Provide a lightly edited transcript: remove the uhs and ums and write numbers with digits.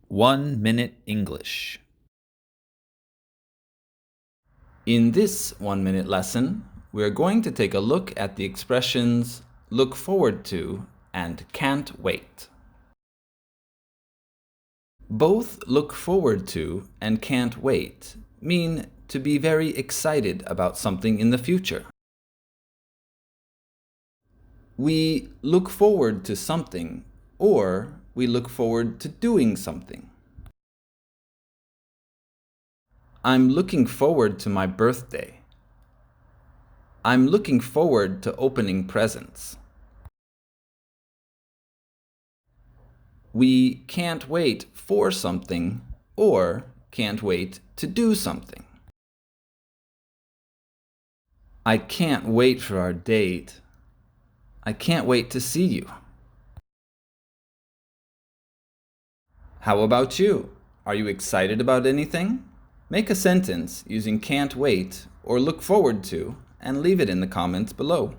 1 Minute English. In this 1-minute lesson, we are going to take a look at the expressions look forward to and can't wait. Both look forward to and can't wait mean to be very excited about something in the future. We look forward to something, or we look forward to doing something. I'm looking forward to my birthday. I'm looking forward to opening presents. We can't wait for something or can't wait to do something. I can't wait for our date. I can't wait to see you. How about you? Are you excited about anything? Make a sentence using can't wait or look forward to and leave it in the comments below.